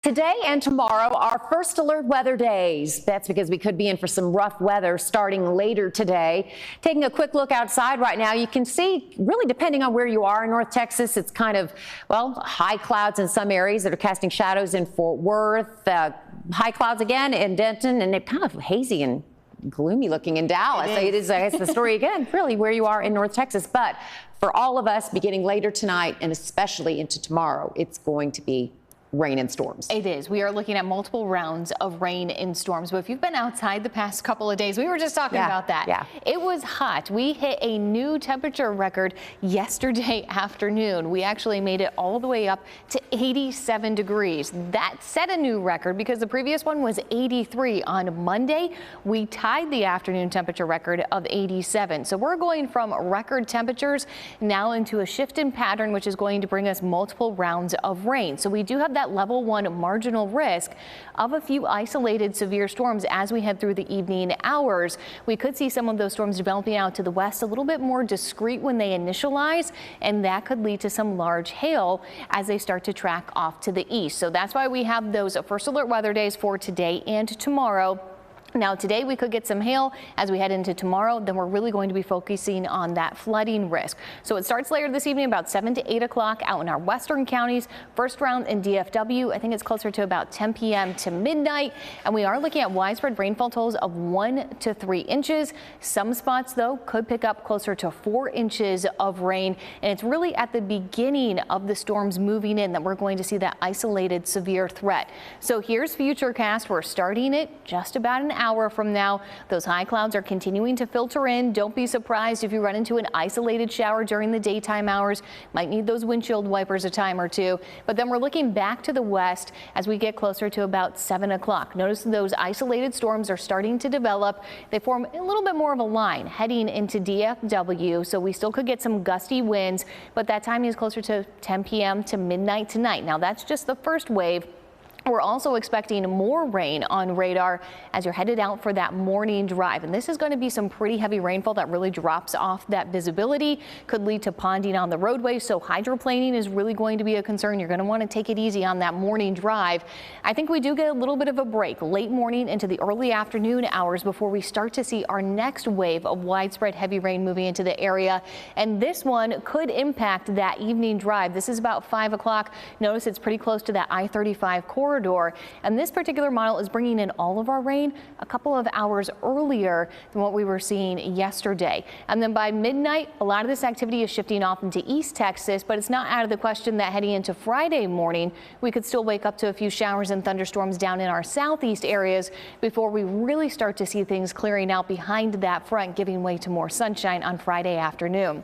Today and tomorrow are first alert weather days. That's because we could be in for some rough weather starting later today. Taking a quick look outside right now, you can see, really depending on where you are in North Texas, it's kind of, well, high clouds in some areas that are casting shadows in Fort Worth, high clouds again in Denton, and they're kind of hazy and gloomy looking in Dallas. It's the story again, really, where you are in North Texas. But for all of us, beginning later tonight and especially into tomorrow, it's going to be rain and storms. It is. We are looking at multiple rounds of rain and storms. But if you've been outside the past couple of days, we were just talking about that. Yeah. It was hot. We hit a new temperature record yesterday afternoon. We actually made it all the way up to 87 degrees. That set a new record because the previous one was 83 on Monday. We tied the afternoon temperature record of 87. So we're going from record temperatures now into a shift in pattern, which is going to bring us multiple rounds of rain. So we do have that level 1 marginal risk of a few isolated severe storms as we head through the evening hours. We could see some of those storms developing out to the west a little bit more discreet when they initialize, and that could lead to some large hail as they start to track off to the east. So that's why we have those first alert weather days for today and tomorrow. Now today we could get some hail as we head into tomorrow. Then we're really going to be focusing on that flooding risk. So it starts later this evening about 7 to 8 o'clock out in our western counties. First round in DFW, I think it's closer to about 10 p.m. to midnight. And we are looking at widespread rainfall totals of 1 to 3 inches. Some spots though could pick up closer to 4 inches of rain. And it's really at the beginning of the storms moving in that we're going to see that isolated severe threat. So here's Futurecast. We're starting it just about an hour from now. Those high clouds are continuing to filter in. Don't be surprised if you run into an isolated shower during the daytime hours. Might need those windshield wipers a time or two. But then we're looking back to the west as we get closer to about 7 o'clock. Notice those isolated storms are starting to develop. They form a little bit more of a line heading into DFW. So we still could get some gusty winds, but that time is closer to 10 p.m. to midnight tonight. Now that's just the first wave. We're also expecting more rain on radar as you're headed out for that morning drive. And this is going to be some pretty heavy rainfall that really drops off that visibility, could lead to ponding on the roadway. So hydroplaning is really going to be a concern. You're going to want to take it easy on that morning drive. I think we do get a little bit of a break late morning into the early afternoon hours before we start to see our next wave of widespread heavy rain moving into the area. And this one could impact that evening drive. This is about 5 o'clock. Notice it's pretty close to that I-35 corridor. And this particular model is bringing in all of our rain a couple of hours earlier than what we were seeing yesterday. And then by midnight, a lot of this activity is shifting off into East Texas, but it's not out of the question that heading into Friday morning, we could still wake up to a few showers and thunderstorms down in our southeast areas before we really start to see things clearing out behind that front, giving way to more sunshine on Friday afternoon.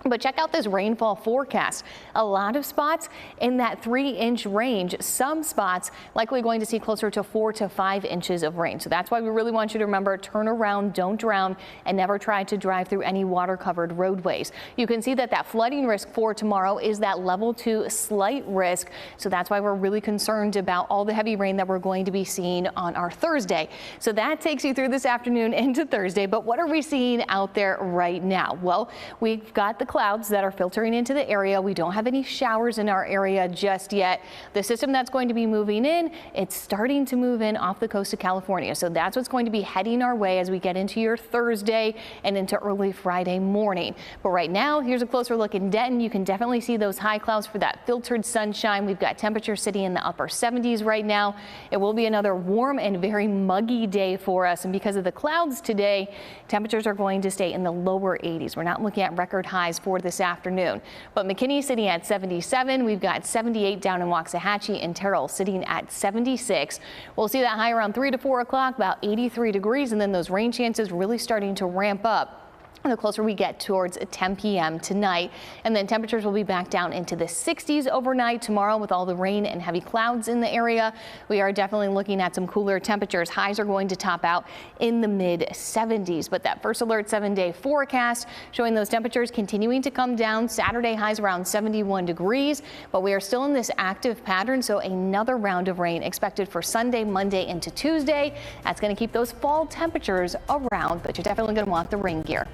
But check out this rainfall forecast. A lot of spots in that 3-inch range. Some spots likely going to see closer to 4 to 5 inches of rain. So that's why we really want you to remember, turn around, don't drown, and never try to drive through any water covered roadways. You can see that flooding risk for tomorrow is that level 2 slight risk. So that's why we're really concerned about all the heavy rain that we're going to be seeing on our Thursday. So that takes you through this afternoon into Thursday. But what are we seeing out there right now? Well, we've got the clouds that are filtering into the area. We don't have any showers in our area just yet. The system that's going to be moving in, it's starting to move in off the coast of California. So that's what's going to be heading our way as we get into your Thursday and into early Friday morning. But right now, here's a closer look in Denton. You can definitely see those high clouds for that filtered sunshine. We've got temperatures sitting in the upper 70s right now. It will be another warm and very muggy day for us. And because of the clouds today, temperatures are going to stay in the lower 80s. We're not looking at record highs for this afternoon. But McKinney sitting at 77. We've got 78 down in Waxahachie, and Terrell sitting at 76. We'll see that high around 3 to 4 o'clock, about 83 degrees, and then those rain chances really starting to ramp up the closer we get towards 10 p.m. tonight. And then temperatures will be back down into the 60s overnight tomorrow with all the rain and heavy clouds in the area. We are definitely looking at some cooler temperatures. Highs are going to top out in the mid 70s. But that first alert 7-day forecast showing those temperatures continuing to come down. Saturday highs around 71 degrees, but we are still in this active pattern. So another round of rain expected for Sunday, Monday into Tuesday. That's going to keep those fall temperatures around, but you're definitely going to want the rain gear.